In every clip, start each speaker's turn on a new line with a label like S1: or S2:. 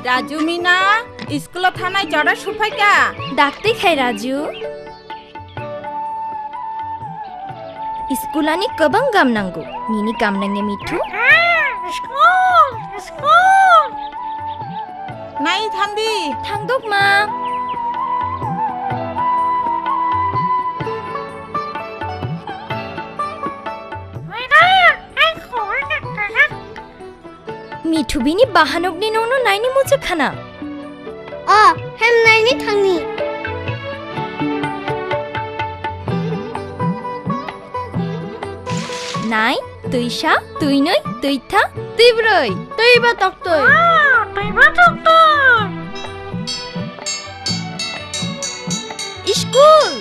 S1: Raju meena, school thanai jara supai ka?
S2: ডাকতে খাই রাজু স্কুলানি কবাং গাম নাঙ্গো নিনি গাম নাঙ্গে Mithu
S1: School. Nai thandi.
S2: থাংদক মা মিঠু বিনি বাহানগনি ননো নাইনি মুছে খানা
S3: hem naini thangni
S2: নাই তুইসা তুই নই তুইথা তুই ব্রই
S3: toiba toktoi
S2: স্কুল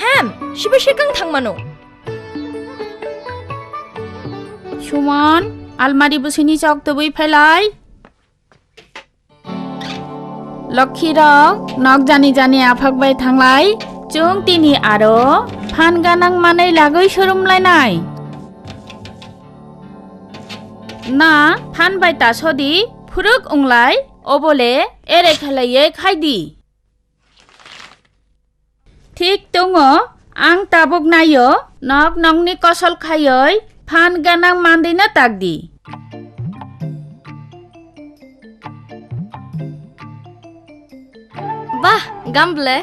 S2: হ্যাম শিবে শেকাং থাংমানো
S1: Suman, almari busini chok tubui phailai. Lokhi rok, nok jani jani aphak bai thanglai. Chung tini aro, phan ganang manai lagoi shorum lainai. Na, phan bai ta sodi, phuruk unglai, obole, ere khalaiye khaidi. Thik tongo, ang tabuk nayo, nok nongni kosol khayoi. Phan ganang mandi na tagdi.
S2: বাহ গামবলে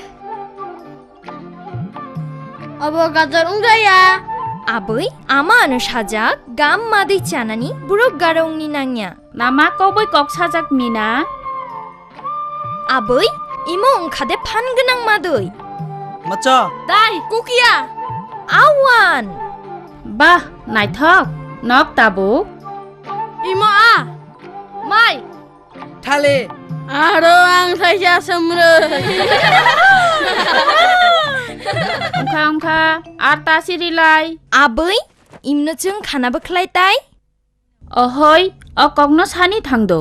S3: abo gajar unggaya
S2: আবই আমানো সাজাক গাম মাদি চানানি বুড়ক গারংনি নাংয়া
S1: Nama koboi kok sajak meena.
S2: আবই ইমো ওংখাদে ফান গনাং মাদই
S4: Macha,
S2: দাই কুকিয়া Awan
S1: Bah, naithok, nok tabuk.
S3: imo a mai
S4: Thale,
S3: aro ang thaisa samre
S1: Ongkha ongkha, arta sirilai.
S2: আবই ইমনো চুং খানা বখলাই তাই
S1: Ahoy, okokno sani thangdo.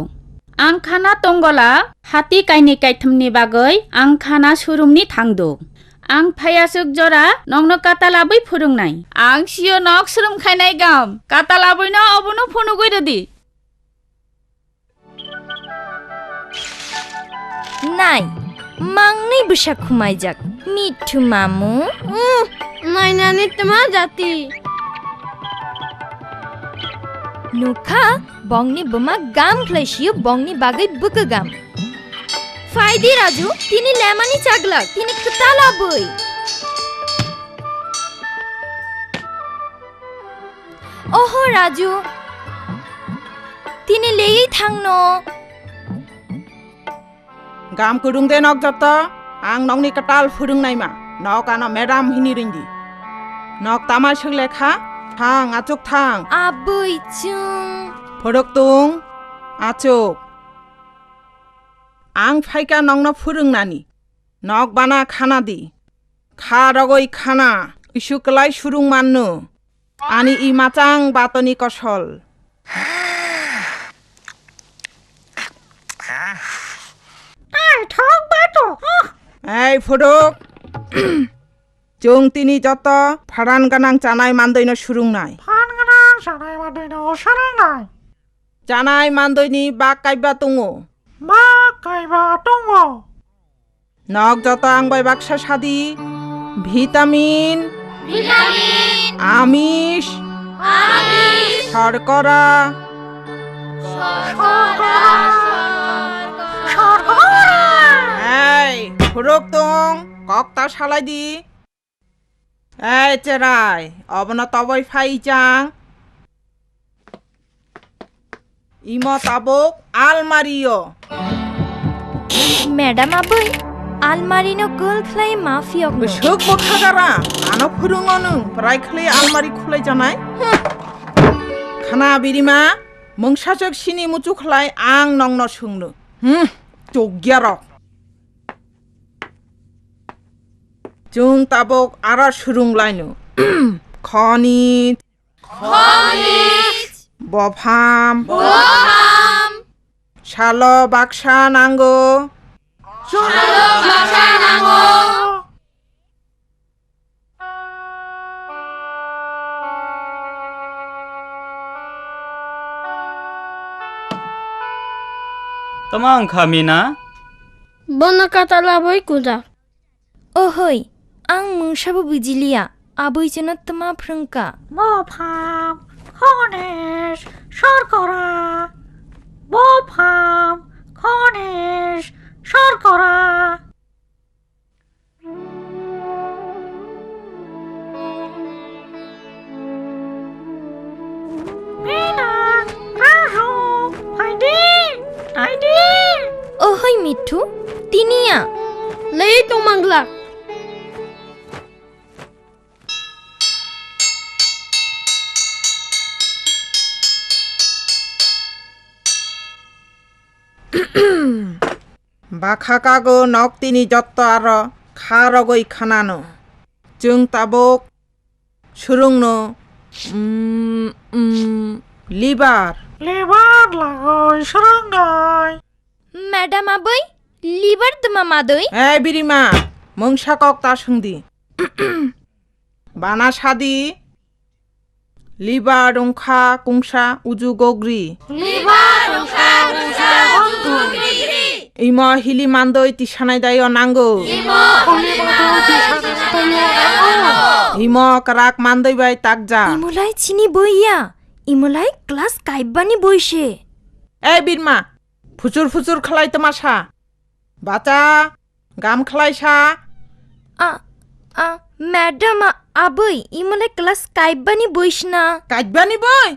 S1: Ang khana tonggola, hati kaini kaithumni bagoi, ang khana surumni thangdo. Ang phayasuk jora, nongno katalabui phurungnai. Ang sio nok surum khainai gam. Katalabui no obono phonu goirodi.
S2: নাই মাংনি বসা খুমাই যাক মিঠু মামু
S3: nainani tama jati
S2: নুখা বংনি বমা গাম ফ্লেশিও বংনি বাগৈ বুক গাম ফাইদি রাজু তিনি লেমানি চাগলাক তিনি খতালা বই ওহো রাজু তিনি লেই থাংনো
S5: Gam kudung de nok jata, ang nong ni katal furung nai ma, nok ana madam hini ringdi. Nok tamal shuk lekha, thang achuk thang,
S2: আবই চুং
S5: phuruk tung, achuk. Ang phaika nong na furung nani, nok bana khana di. Kha rogoi khana, isuklai surung mannu. Ani I machang batoni kosol. Ei phuruk. Chung tini joto pharan ganang chanai mandoi no surung nai. Chanai mandoi ni bak kaiba tungo. Nok joto ang bai baksa sadi. Vitamin. Amish. Shorkora. Ei, phuruk tung, kok ta salai di. Ei cherai, obono toboi phai jang. Imo tabuk almario.
S2: Madam আবই আলমারিনো গোল ফ্লাই মাফিয়ক
S5: Besuk mo khagara, ano phurung onu, prai khle almari khulai janai. Khana birima, mungsajak sini muchu khlai ang nong no sungnu. Chogyarok. Chung tabuk ara surung lainu. Khonit. Bofam. Shalo baksha nango.
S6: Tamangkha meena.
S3: Bona kata labai kuda.
S2: Ohoi, ang mungsabu bujilia. Aboy jena tama prungka.
S1: বফাম খনেশ শর্করা বফাম খনেশ শর্করা meena Raju Heidi Heidi
S2: Ohoi Mithu, তিনিয়া.
S3: Lei tu mangla.
S5: Bakakago nok tini jotto aro kharogoi khanano. Jung tabok surungno liver.
S1: Liver লাগই সরঙ্গাই
S2: madam আবই, লিভার তমা মাদই.
S5: Hey birima, mongsa kok ta sungdi. Bana sadi liver dongkha kungsa uju gogri. Imo hili mandoi tisanai dayo nango. Imo karak mandoi bai takja.
S2: ইমলাই চিনি বইয়া. ইমলাই class কাইবানি বইছে.
S5: Hey birma, fucur khalai tamasha. Baca gam khalai sa.
S2: Madam আবই, ইমলাই class কাইবানি বইছ না.
S5: Kajbani boy.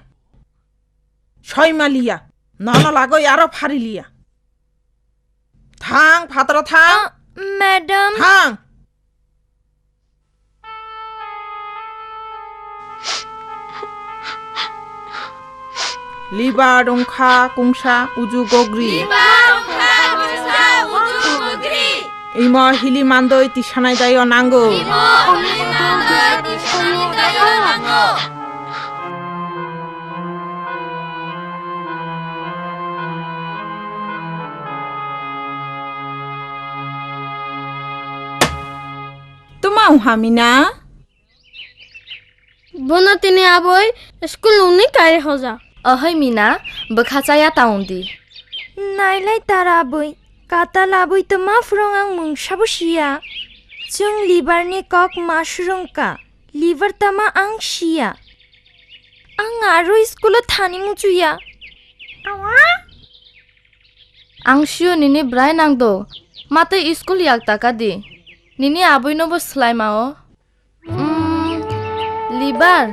S5: Soy malia. Nono lagoi aro pharilia. Thang phatro thang.
S2: Madam.
S5: Thang. Liver dongkha kungsa uju gogri. Imo hili mandoi tisanai dayo nango. Tumau hamina.
S3: Bona tini aboy school uni kai hoja.
S7: Ohoi meena, bekacaya taundi.
S2: নাইলাই তারা বই. কাতা লাবই তো মা ফ্রং আং মুংসাবো শিয়া. जों लिभारनि कक मासुरंका. Liver तामा आं शिया. आं आरो स्कुलाव थानि मुचुया.
S7: Ang shio nini brai nangdo. Mate iskul yak takadi. Nini aboy nobo slai mao. Libar.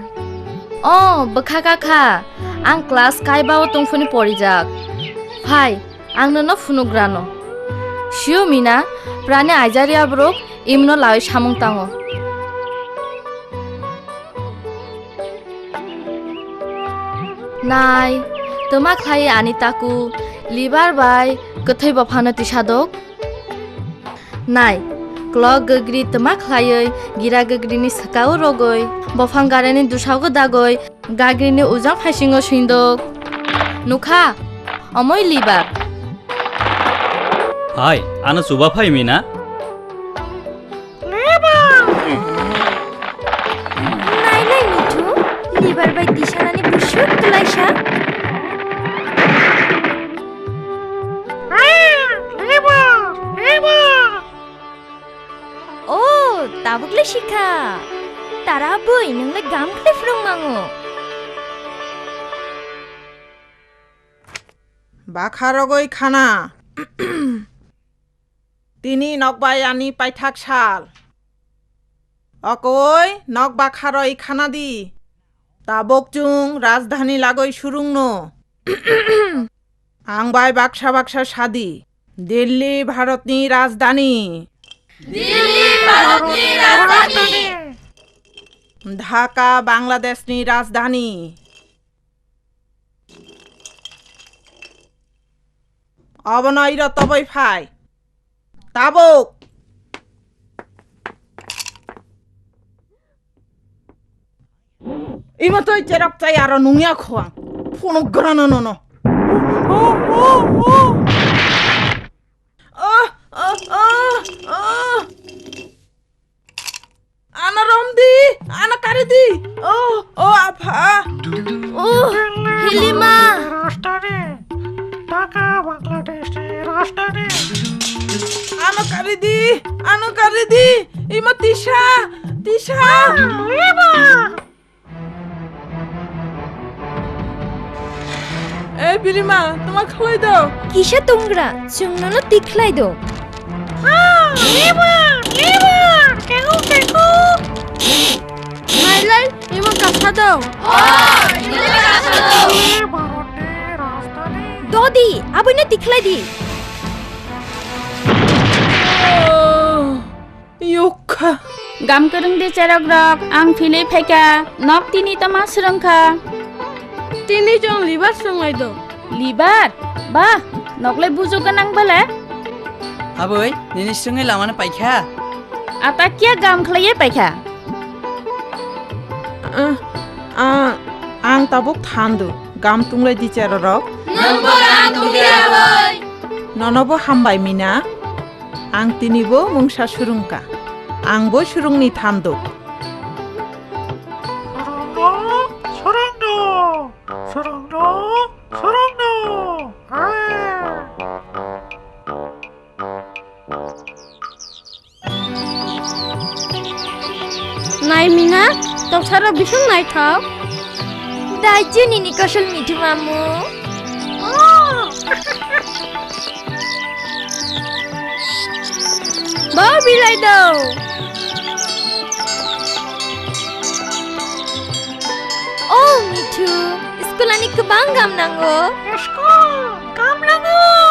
S7: Oh, bekakaka. Ang kelas kai bawa tungfuni porijak. Hai, ang nono funugrano. Shio meena, prane aijari abrok imno lawi samung tango. Nai, toma khlai anitaku libar bai kothai bafano tisadok. Nai, klok gogri toma khlai gira gogrini sakao rogoi bafang garani dusago dagoi gagrini ujang phaisingo suindok. Nukha, omoi libar.
S6: Hai, ana suba phai meena.
S2: নাইলাই Mithu, liver বাই দিশানানি বুসুক তুলাইসা. ও, তাবুকলে শিখা. তারা বই নংলে গাম খলে ফ্রং মাঙো.
S5: Bakharogoi khana. Tini nokbai ani paithak sal. Okoi nok bakharoi khana di. Tabok jung rajdhani lagoi surungno. Ang bai baksha sadi. Delhi bharatni rajdhani. Dhaka Bangladeshni rajdhani. Abanaira tobai phai. Tabok. Imotoi cherok chai aro nungya khoang. Phono grana no. Ana romdi, ana karidi. Oh, apa?
S2: ও, হিলিমা.
S5: Anu karidi, ima Tisha. Birima, তোমার খাওয়াই দাও।
S2: কিসে তোমরা চুংনো তিখলাই দো
S3: নাইলাই এমা কাছা দাও
S2: দদি আবইনে তিখলাই দি
S5: Yukha.
S1: Gam kereng di cerok rok, ang pilih peka, nok tini tama serengka.
S3: তিনি জন liver সঙ্গাই দাও
S1: Libat, bah, nok le buju kanang bala.
S4: আবৈ নিনির সঙ্গে লামানে পাইখা
S1: Ata kia gam khleye peka.
S5: Ang tabuk thandu, gam tunglai di cerok. Nonobo hambai mina. Ang tinibo mungsa surungka. Ang bo surungni thandu.
S3: নাই মিনা তো সারা ভীষণ নাই থাও
S2: দাইজু নিনি কৌশল মিঠু মামু
S3: বা বিলাই দাও
S2: ও মিঠু স্কুল আনি কেবাং গাম নাঙ্গো
S3: কাম লাগো